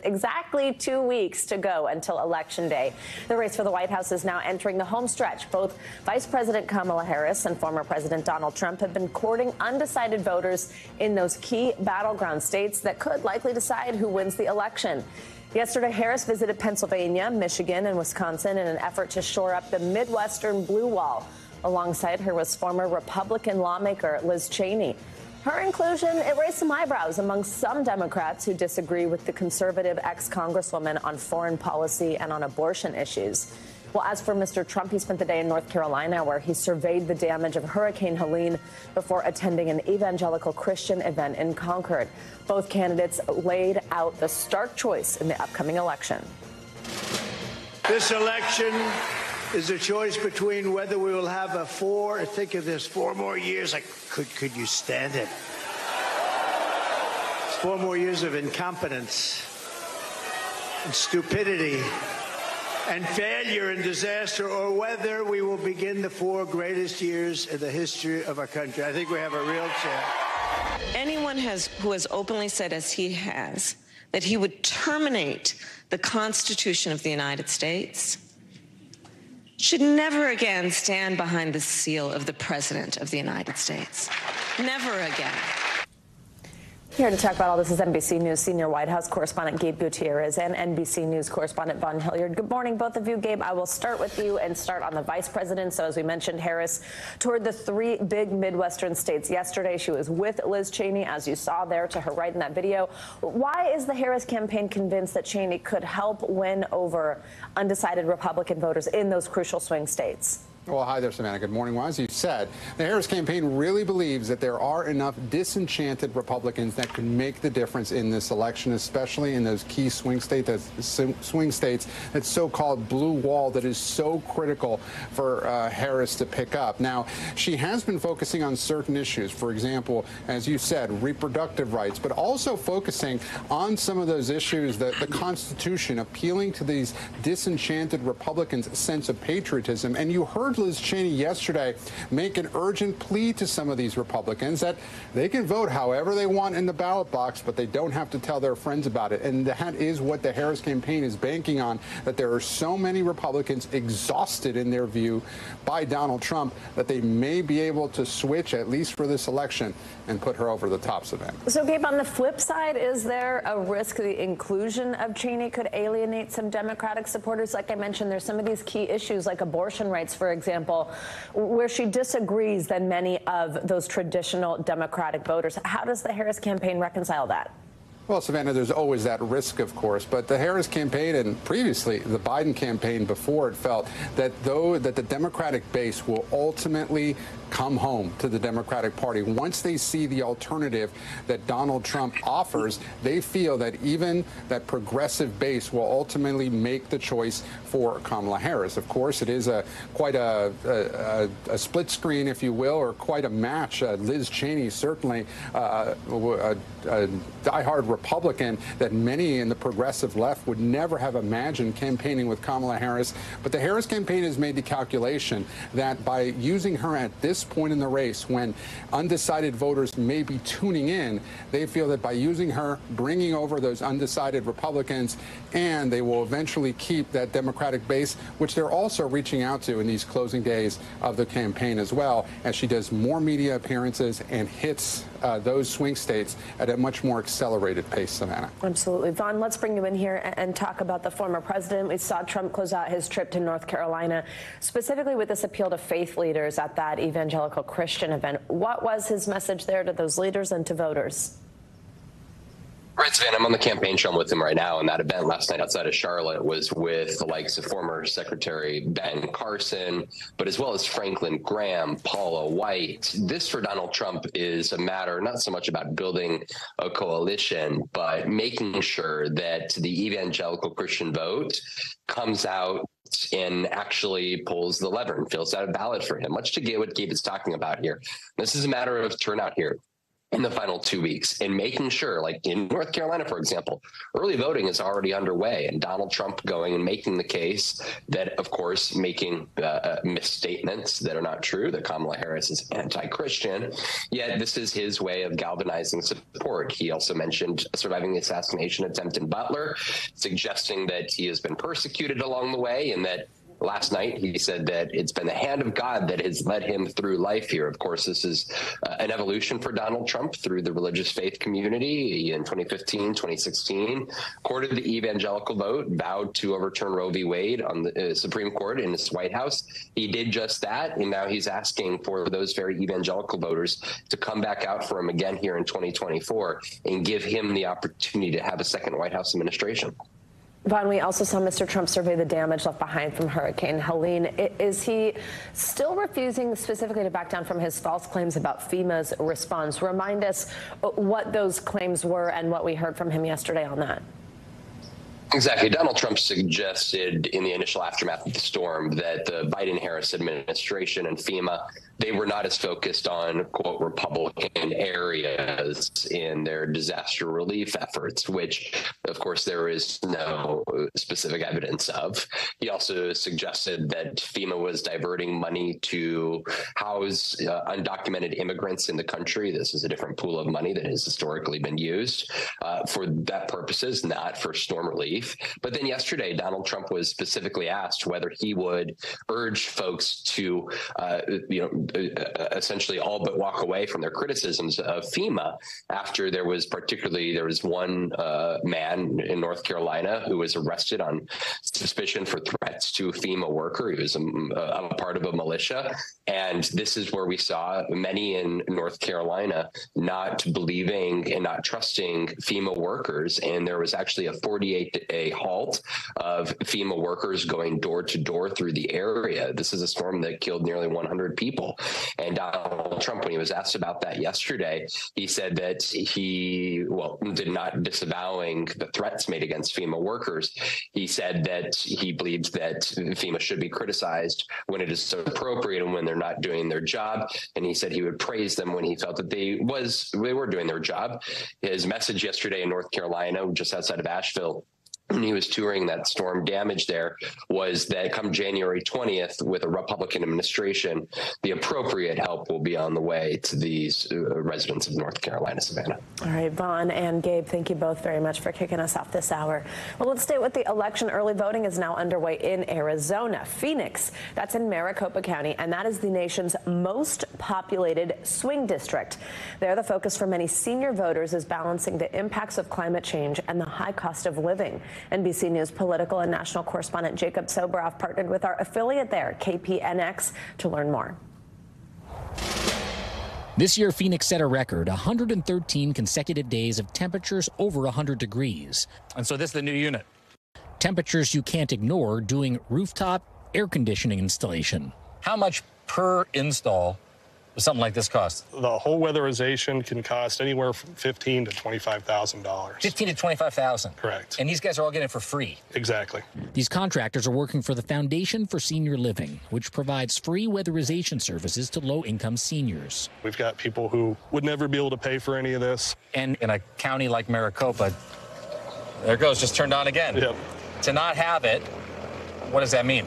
exactly 2 weeks to go until Election Day. The race for the White House is now entering the home stretch. Both Vice President Kamala Harris and former President Donald Trump have been courting undecided voters in those key battleground states that could likely decide who wins the election. Yesterday, Harris visited Pennsylvania, Michigan, and Wisconsin in an effort to shore up the Midwestern blue wall. Alongside her was former Republican lawmaker Liz Cheney. Her inclusion, it raised some eyebrows among some Democrats who disagree with the conservative ex-congresswoman on foreign policy and on abortion issues. Well, as for Mr. Trump, he spent the day in North Carolina where he surveyed the damage of Hurricane Helene before attending an evangelical Christian event in Concord. Both candidates laid out the stark choice in the upcoming election. This election is a choice between whether we will have think of this, 4 more years. Could you stand it? 4 more years of incompetence and stupidity and failure and disaster, or whether we will begin the 4 greatest years in the history of our country. I think we have a real chance. Anyone who has openly said, as he has, that he would terminate the Constitution of the United States should never again stand behind the seal of the President of the United States. Never again. Here to talk about all this is NBC News senior White House correspondent Gabe Gutierrez and NBC News correspondent Von Hilliard. Good morning, both of you. Gabe, I will start with you and start on the vice president. So as we mentioned, Harris toured the 3 big Midwestern states yesterday. She was with Liz Cheney, as you saw there to her right in that video. Why is the Harris campaign convinced that Cheney could help win over undecided Republican voters in those crucial swing states? Well, hi there, Savannah. Good morning. Well, as you said, the Harris campaign really believes that there are enough disenchanted Republicans that can make the difference in this election, especially in those key swing states, that so-called blue wall that is so critical for Harris to pick up. Now, she has been focusing on certain issues. For example, as you said, reproductive rights, but also focusing on some of those issues, the Constitution, appealing to these disenchanted Republicans' sense of patriotism. And you heard Liz Cheney yesterday make an urgent plea to some of these Republicans that they can vote however they want in the ballot box, but they don't have to tell their friends about it. And that is what the Harris campaign is banking on, that there are so many Republicans exhausted in their view by Donald Trump that they may be able to switch, at least for this election, and put her over the top, Savannah. So, Gabe, on the flip side, is there a risk the inclusion of Cheney could alienate some Democratic supporters? Like I mentioned, there's some of these key issues like abortion rights, for example, where she disagrees than many of those traditional Democratic voters. How does the Harris campaign reconcile that? Well, Savannah, there's always that risk, of course, but the Harris campaign and previously the Biden campaign before it felt that the Democratic base will ultimately come home to the Democratic Party. Once they see the alternative that Donald Trump offers, they feel that even that progressive base will ultimately make the choice for Kamala Harris. Of course, it is quite a split screen, if you will, or quite a match. Liz Cheney, certainly a diehard Republican that many in the progressive left would never have imagined campaigning with Kamala Harris. But the Harris campaign has made the calculation that by using her at this point in the race, when undecided voters may be tuning in, they feel that by using her, bringing over those undecided Republicans, and they will eventually keep that Democratic base, which they're also reaching out to in these closing days of the campaign as well, as she does more media appearances and hits those swing states at a much more accelerated pace, Savannah. Absolutely. Vaughn, let's bring you in here and talk about the former president. We saw Trump close out his trip to North Carolina, specifically with this appeal to faith leaders at that evangelical Christian event. What was his message there to those leaders and to voters? Right, Savannah, I'm on the campaign trail with him right now, and that event last night outside of Charlotte was with the likes of former Secretary Ben Carson, but as well as Franklin Graham, Paula White. This for Donald Trump is a matter not so much about building a coalition, but making sure that the evangelical Christian vote comes out and actually pulls the lever and fills out a ballot for him, much to get what Gabe is talking about here. This is a matter of turnout here. in the final 2 weeks, and making sure, like in North Carolina, for example, early voting is already underway, and Donald Trump going and making the case that, of course, making misstatements that are not true, that Kamala Harris is anti-Christian, yet this is his way of galvanizing support. He also mentioned surviving the assassination attempt in Butler, suggesting that he has been persecuted along the way, and that last night, he said that it's been the hand of God that has led him through life here. Of course, this is an evolution for Donald Trump through the religious faith community. In 2015, 2016, courted the evangelical vote, vowed to overturn Roe v. Wade on the Supreme Court in his White House. He did just that, and now he's asking for those very evangelical voters to come back out for him again here in 2024 and give him the opportunity to have a second White House administration. Vaughn, we also saw Mr. Trump survey the damage left behind from Hurricane Helene. Is he still refusing specifically to back down from his false claims about FEMA's response? Remind us what those claims were and what we heard from him yesterday on that. Exactly. Donald Trump suggested in the initial aftermath of the storm that the Biden-Harris administration and FEMA, they were not as focused on, quote, Republican areas in their disaster relief efforts, which, of course, there is no specific evidence of. He also suggested that FEMA was diverting money to house undocumented immigrants in the country. This is a different pool of money that has historically been used for that purposes, not for storm relief. But then yesterday, Donald Trump was specifically asked whether he would urge folks to, essentially all but walk away from their criticisms of FEMA after there was one man in North Carolina who was arrested on suspicion for threats to a FEMA worker. He was a part of a militia. And this is where we saw many in North Carolina not believing and not trusting FEMA workers. And there was actually a 48-day halt of FEMA workers going door to door through the area. This is a storm that killed nearly 100 people. And Donald Trump, when he was asked about that yesterday, he said that he did not disavowing the threats made against FEMA workers. He said that he believes that FEMA should be criticized when it is appropriate and when they're not doing their job. And he said he would praise them when he felt that they were doing their job. His message yesterday in North Carolina, just outside of Asheville, when he was touring that storm damage there, was that come January 20th, with a Republican administration, the appropriate help will be on the way to these residents of North Carolina, Savannah. All right, Vaughn and Gabe, thank you both very much for kicking us off this hour. Well, let's stay with the election. Early voting is now underway in Arizona. Phoenix, that's in Maricopa County, and that is the nation's most populated swing district. There, the focus for many senior voters is balancing the impacts of climate change and the high cost of living. NBC News political and national correspondent Jacob Soboroff partnered with our affiliate there, KPNX, to learn more. This year, Phoenix set a record, 113 consecutive days of temperatures over 100 degrees. And so this is the new unit. Temperatures you can't ignore doing rooftop air conditioning installation. How much per install does something like this cost? The whole weatherization can cost anywhere from $15,000 to $25,000. $15,000 to $25,000. Correct. And these guys are all getting it for free. Exactly. These contractors are working for the Foundation for Senior Living, which provides free weatherization services to low-income seniors. We've got people who would never be able to pay for any of this. And in a county like Maricopa, there it goes, just turned on again. Yep. To not have it, what does that mean?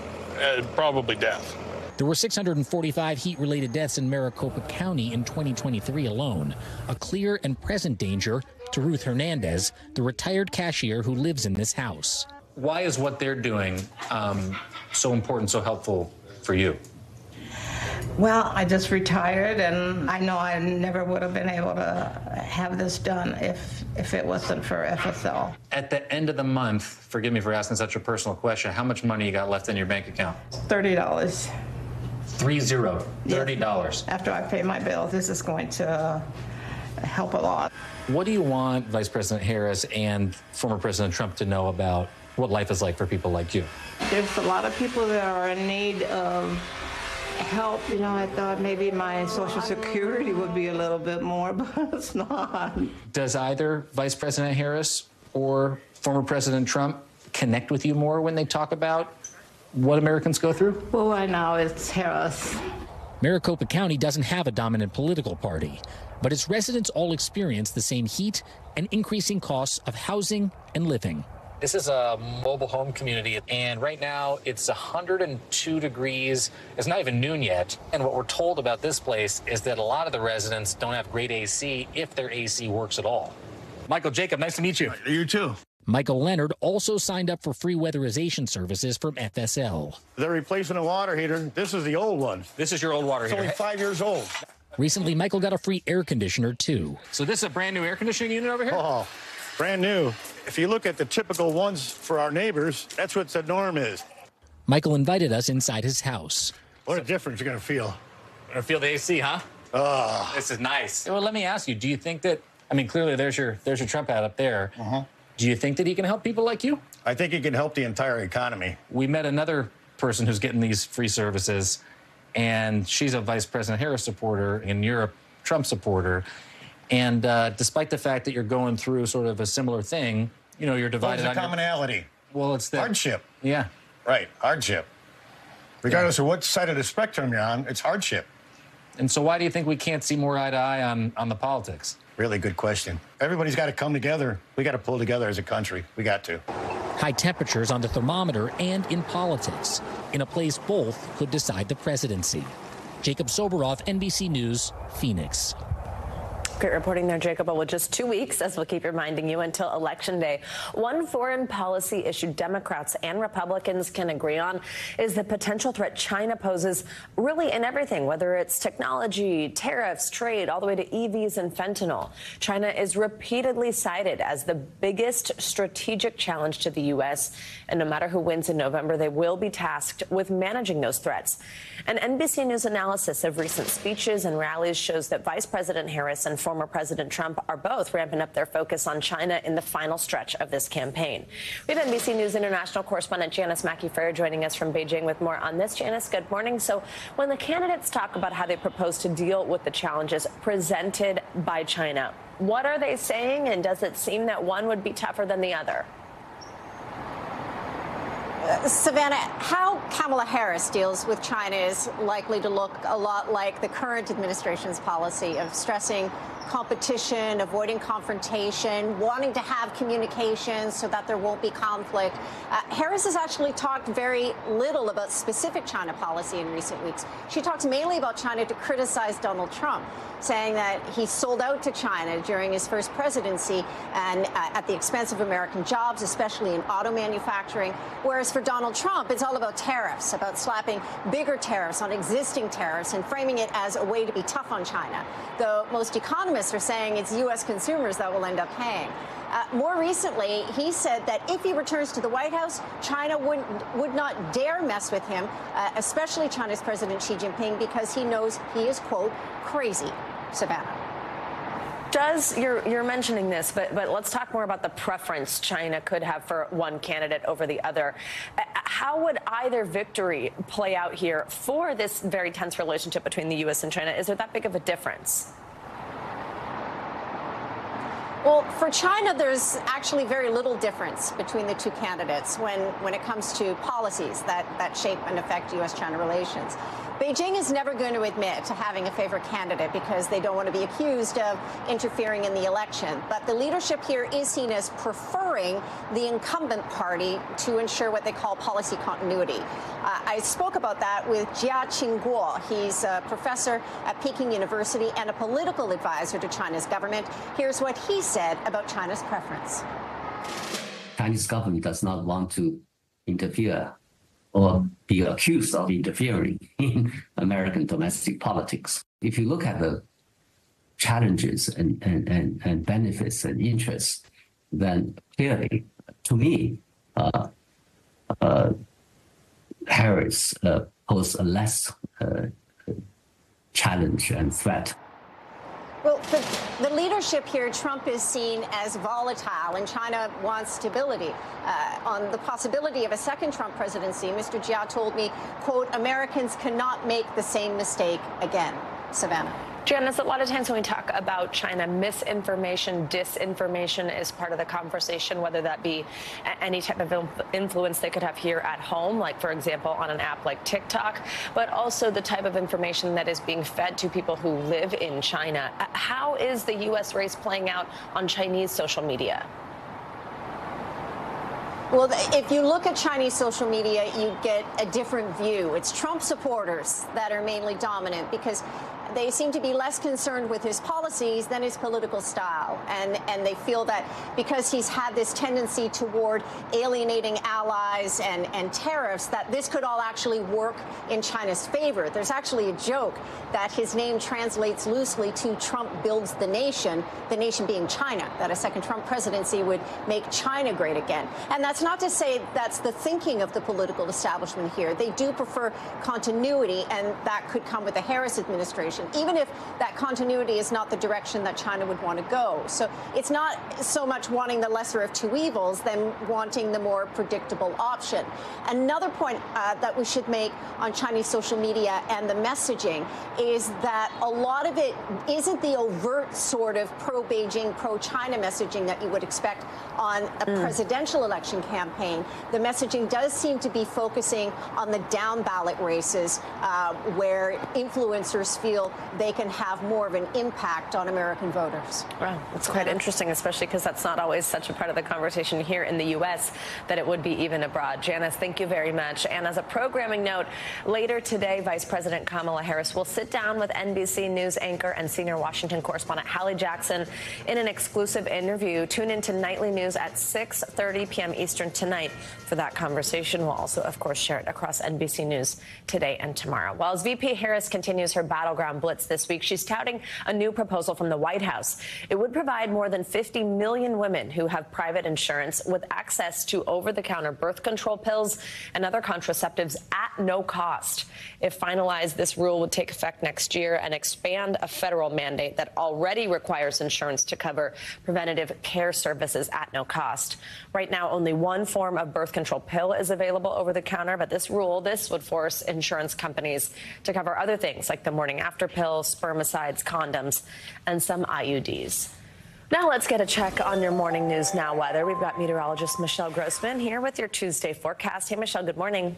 Probably death. There were 645 heat-related deaths in Maricopa County in 2023 alone, a clear and present danger to Ruth Hernandez, the retired cashier who lives in this house. Why is what they're doing so important, so helpful for you? Well, I just retired, and I know I never would have been able to have this done if it wasn't for FSL. At the end of the month, forgive me for asking such a personal question, how much money you got left in your bank account? $30. 30, $30. Yes. After I pay my bill, this is going to help a lot. What do you want Vice President Harris and former President Trump to know about what life is like for people like you? There's a lot of people that are in need of help. You know, I thought maybe my Social Security would be a little bit more, but it's not. Does either Vice President Harris or former President Trump connect with you more when they talk about what Americans go through? Well, right now it's Harris. Maricopa County doesn't have a dominant political party, but its residents all experience the same heat and increasing costs of housing and living. This is a mobile home community, and right now it's 102 degrees. It's not even noon yet. And what we're told about this place is that a lot of the residents don't have great AC, if their AC works at all. Michael Jacob, nice to meet you. You too. Michael Leonard also signed up for free weatherization services from FSL. They're replacing a water heater. This is the old one. This is your old water heater. It's only 5 years old. Recently, Michael got a free air conditioner, too. So this is a brand new air conditioning unit over here? Oh, brand new. If you look at the typical ones for our neighbors, that's what the norm is. Michael invited us inside his house. What a difference you're going to feel. You're going to feel the AC, huh? Oh. This is nice. Well, let me ask you, do you think that, I mean, clearly there's your Trump ad up there. Do you think that he can help people like you? I think he can help the entire economy. We met another person who's getting these free services, and she's a Vice President Harris supporter, and you're a Trump supporter. And despite the fact that you're going through sort of a similar thing, you know, you're divided. What's the commonality? Well, it's the hardship. Yeah. Right, hardship. Regardless of what side of the spectrum you're on, it's hardship. And so why do you think we can't see more eye to eye on the politics? Really good question. Everybody's got to come together. We got to pull together as a country. We got to. High temperatures on the thermometer and in politics, in a place both could decide the presidency. Jacob Soboroff, NBC News, Phoenix. Great reporting there, Jacob. Well, just 2 weeks, as we'll keep reminding you, until Election Day. One foreign policy issue Democrats and Republicans can agree on is the potential threat China poses really in everything, whether it's technology, tariffs, trade, all the way to EVs and fentanyl. China is repeatedly cited as the biggest strategic challenge to the U.S., and no matter who wins in November, they will be tasked with managing those threats. An NBC News analysis of recent speeches and rallies shows that Vice President Harris and former President Trump are both ramping up their focus on China in the final stretch of this campaign. We have NBC News international correspondent Janice Mackey-Frayer joining us from Beijing with more on this. Janice, good morning. So when the candidates talk about how they propose to deal with the challenges presented by China, what are they saying, and does it seem that one would be tougher than the other? Savannah, how Kamala Harris deals with China is likely to look a lot like the current administration's policy of stressing competition, avoiding confrontation, wanting to have communication so that there won't be conflict. Harris has actually talked very little about specific China policy in recent weeks. She talks mainly about China to criticize Donald Trump, saying that he sold out to China during his first presidency and at the expense of American jobs, especially in auto manufacturing. Whereas for Donald Trump, it's all about tariffs, about slapping bigger tariffs on existing tariffs and framing it as a way to be tough on China. Though most economists are saying it's U.S. consumers that will end up paying. More recently, he said that if he returns to the White House, China would not dare mess with him, especially China's President Xi Jinping, because he knows he is, quote, crazy. Savannah. You're mentioning this, but let's talk more about the preference China could have for one candidate over the other. How would either victory play out here for this very tense relationship between the U.S. and China? Is there that big of a difference? Well, for China, there's actually very little difference between the two candidates when it comes to policies that shape and affect U.S.-China relations. Beijing is never going to admit to having a favorite candidate because they don't want to be accused of interfering in the election. But the leadership here is seen as preferring the incumbent party to ensure what they call policy continuity. I spoke about that with Jia Qingguo. He's a professor at Peking University and a political advisor to China's government. Here's what he said about China's preference. Chinese government does not want to interfere or be accused of interfering in American domestic politics. If you look at the challenges and benefits and interests, then clearly, to me, Harris poses a less challenge and threat. Well, the leadership here, Trump is seen as volatile, and China wants stability. On the possibility of a second Trump presidency, Mr. Jia told me, quote, Americans cannot make the same mistake again. Savannah. Janice, a lot of times when we talk about China, misinformation, disinformation is part of the conversation, whether that be any type of influence they could have here at home, like, for example, on an app like TikTok, but also the type of information that is being fed to people who live in China. How is the U.S. race playing out on Chinese social media? Well, if you look at Chinese social media, you get a different view. It's Trump supporters that are mainly dominant because they seem to be less concerned with his policies than his political style. And they feel that because he's had this tendency toward alienating allies and tariffs, that this could all actually work in China's favor. There's actually a joke that his name translates loosely to Trump builds the nation being China, that a second Trump presidency would make China great again. And that's not to say that's the thinking of the political establishment here. They do prefer continuity, and that could come with the Harris administration, even if that continuity is not the direction that China would want to go. So it's not so much wanting the lesser of two evils than wanting the more predictable option. Another point that we should make on Chinese social media and the messaging is that a lot of it isn't the overt sort of pro-Beijing, pro-China messaging that you would expect on a presidential election campaign. The messaging does seem to be focusing on the down-ballot races where influencers feel they can have more of an impact on American voters. Wow, that's quite interesting, especially because that's not always such a part of the conversation here in the U.S. that it would be even abroad. Janice, thank you very much. And as a programming note, later today, Vice President Kamala Harris will sit down with NBC News anchor and senior Washington correspondent Hallie Jackson in an exclusive interview. Tune into Nightly News at 6:30 p.m. Eastern tonight for that conversation. We'll also, of course, share it across NBC News today and tomorrow. While as VP Harris continues her battleground blitz this week, she's touting a new proposal from the White House. It would provide more than 50 million women who have private insurance with access to over-the-counter birth control pills and other contraceptives at no cost. If finalized, this rule would take effect next year and expand a federal mandate that already requires insurance to cover preventative care services at no cost. Right now, only one form of birth control pill is available over the counter, but this would force insurance companies to cover other things like the morning after pill, spermicides, condoms, and some IUDs. Now let's get a check on your morning news now weather. We've got meteorologist Michelle Grossman here with your Tuesday forecast. Hey, Michelle, good morning.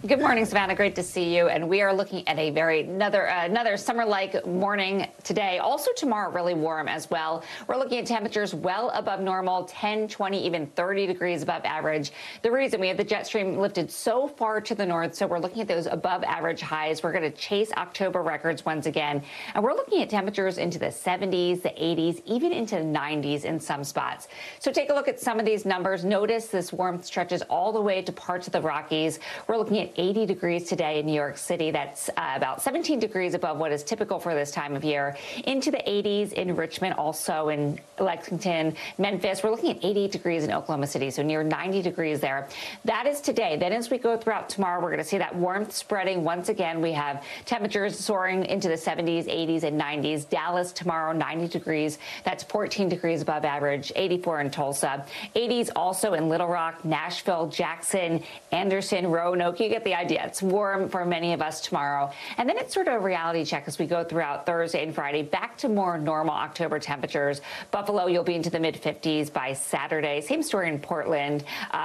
Good morning, Savannah. Great to see you. And we are looking at another summer-like morning today. Also tomorrow, really warm as well. We're looking at temperatures well above normal, 10, 20, even 30 degrees above average. The reason we have the jet stream lifted so far to the north, so we're looking at those above average highs. We're going to chase October records once again. And we're looking at temperatures into the 70s, the 80s, even into the 90s in some spots. So take a look at some of these numbers. Notice this warmth stretches all the way to parts of the Rockies. We're looking at 80 degrees today in New York City. That's about 17 degrees above what is typical for this time of year. Into the 80s in Richmond, also in Lexington, Memphis. We're looking at 88 degrees in Oklahoma City, so near 90 degrees there. That is today. Then as we go throughout tomorrow, we're going to see that warmth spreading once again. We have temperatures soaring into the 70s, 80s, and 90s. Dallas tomorrow, 90 degrees. That's 14 degrees above average. 84 in Tulsa. 80s also in Little Rock, Nashville, Jackson, Anderson, Roanoke. You get the idea. It's warm for many of us tomorrow. And then it's sort of a reality check as we go throughout Thursday and Friday, back to more normal October temperatures. Buffalo, you'll be into the mid-50s by Saturday. Same story in Portland.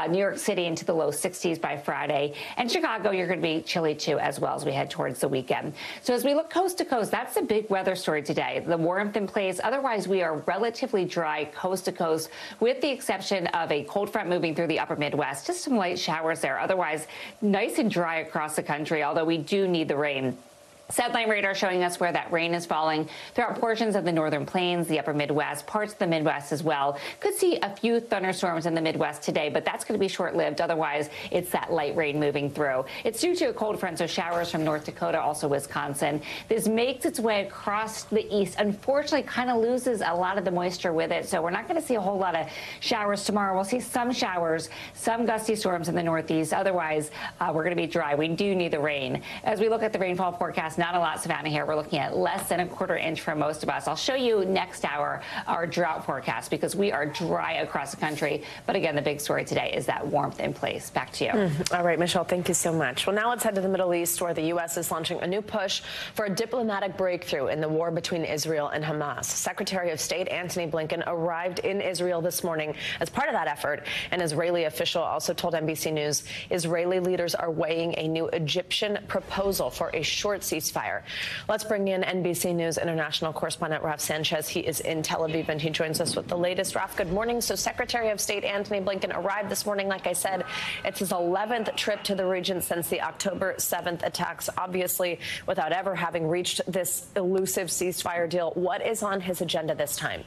New York City into the low 60s by Friday. And Chicago, you're going to be chilly too as well as we head towards the weekend. So as we look coast to coast, that's the big weather story today. The warmth in place. Otherwise, we are relatively dry coast to coast with the exception of a cold front moving through the upper Midwest. Just some light showers there. Otherwise, nice and dry across the country, although we do need the rain. Satellite radar showing us where that rain is falling throughout portions of the northern plains, the upper Midwest, parts of the Midwest as well. Could see a few thunderstorms in the Midwest today, but that's going to be short-lived. Otherwise, it's that light rain moving through. It's due to a cold front, so showers from North Dakota, also Wisconsin. This makes its way across the east. Unfortunately, kind of loses a lot of the moisture with it, so we're not going to see a whole lot of showers tomorrow. We'll see some showers, some gusty storms in the northeast. Otherwise, we're going to be dry. We do need the rain. As we look at the rainfall forecast not a lot, Savannah, here. We're looking at less than a quarter inch for most of us. I'll show you next hour our drought forecast because we are dry across the country. But again, the big story today is that warmth in place. Back to you. All right, Michelle, thank you so much. Well, now let's head to the Middle East, where the U.S. is launching a new push for a diplomatic breakthrough in the war between Israel and Hamas. Secretary of State Antony Blinken arrived in Israel this morning as part of that effort. An Israeli official also told NBC News Israeli leaders are weighing a new Egyptian proposal for a short ceasefire. Let's bring in NBC News international correspondent Raf Sanchez. He is in Tel Aviv, and he joins us with the latest. Raf, good morning. So Secretary of State Antony Blinken arrived this morning. Like I said, it's his 11th trip to the region since the October 7th attacks, obviously without ever having reached this elusive ceasefire deal. What is on his agenda this time?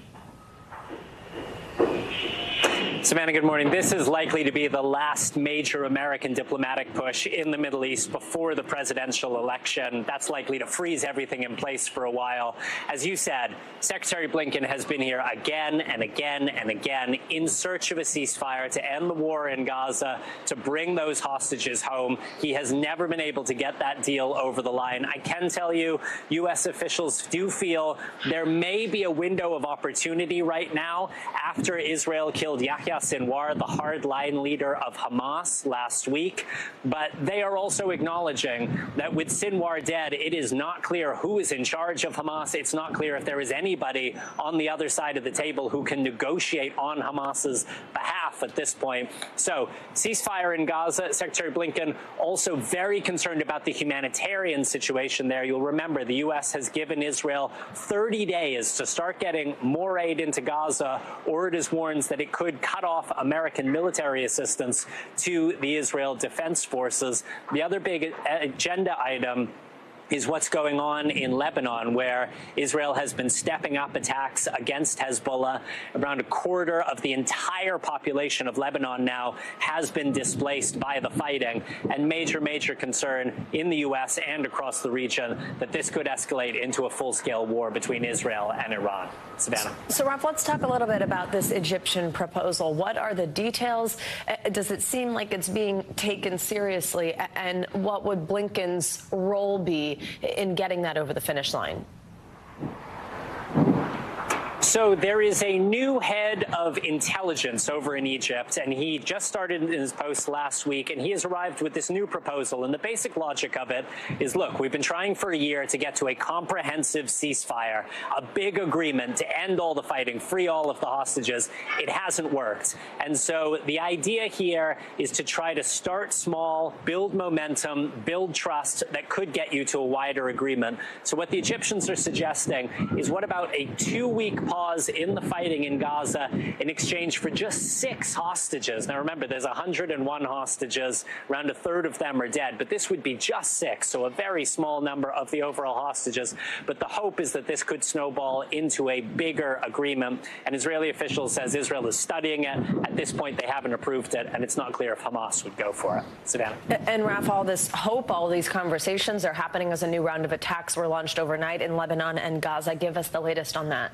Savannah, good morning. This is likely to be the last major American diplomatic push in the Middle East before the presidential election. That's likely to freeze everything in place for a while. As you said, Secretary Blinken has been here again and again and again in search of a ceasefire to end the war in Gaza, to bring those hostages home. He has never been able to get that deal over the line. I can tell you, U.S. officials do feel there may be a window of opportunity right now after Israel killed Yahya Sinwar, the hardline leader of Hamas, last week. But they are also acknowledging that with Sinwar dead, it is not clear who is in charge of Hamas. It's not clear if there is anybody on the other side of the table who can negotiate on Hamas's behalf at this point. So, ceasefire in Gaza. Secretary Blinken also very concerned about the humanitarian situation there. You'll remember the U.S. has given Israel 30 days to start getting more aid into Gaza, or it is warns that it could cut off American military assistance to the Israel Defense Forces. The other big agenda item is what's going on in Lebanon, where Israel has been stepping up attacks against Hezbollah. Around a quarter of the entire population of Lebanon now has been displaced by the fighting, and major concern in the U.S. and across the region that this could escalate into a full-scale war between Israel and Iran. Savannah. So, Ralph, let's talk a little bit about this Egyptian proposal. What are the details? Does it seem like it's being taken seriously? And what would Blinken's role be in getting that over the finish line? So there is a new head of intelligence over in Egypt, and he just started in his post last week, and he has arrived with this new proposal. And the basic logic of it is, look, we've been trying for a year to get to a comprehensive ceasefire, a big agreement to end all the fighting, free all of the hostages. It hasn't worked. And so the idea here is to try to start small, build momentum, build trust that could get you to a wider agreement. So what the Egyptians are suggesting is, what about a 2-week pause in the fighting in Gaza in exchange for just 6 hostages? Now, remember, there's 101 hostages. Around a third of them are dead, but this would be just 6, so a very small number of the overall hostages. But the hope is that this could snowball into a bigger agreement, and Israeli officials says Israel is studying it. At this point, they haven't approved it, and it's not clear if Hamas would go for it. Savannah. And, Raf, all this hope, all these conversations are happening as a new round of attacks were launched overnight in Lebanon and Gaza. Give us the latest on that.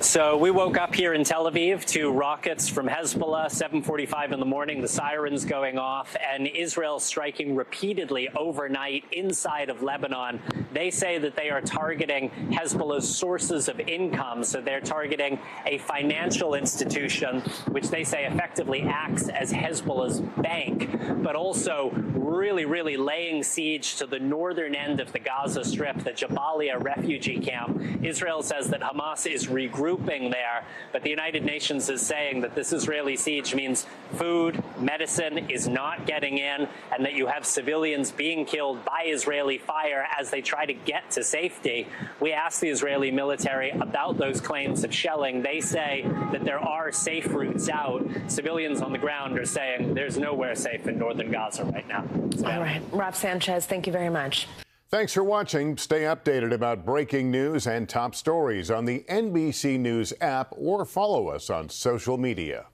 So we woke up here in Tel Aviv to rockets from Hezbollah, 7:45 in the morning, the sirens going off, and Israel striking repeatedly overnight inside of Lebanon. They say that they are targeting Hezbollah's sources of income. So they're targeting a financial institution, which they say effectively acts as Hezbollah's bank, but also really laying siege to the northern end of the Gaza Strip, the Jabalia refugee camp. Israel says that Hamas is regrouping there, but the United Nations is saying that this Israeli siege means food, medicine is not getting in, and that you have civilians being killed by Israeli fire as they try to get to safety. We asked the Israeli military about those claims of shelling. They say that there are safe routes out. Civilians on the ground are saying there's nowhere safe in northern Gaza right now. All right. Rob Sanchez, thank you very much. Thanks for watching. Stay updated about breaking news and top stories on the NBC News app, or follow us on social media.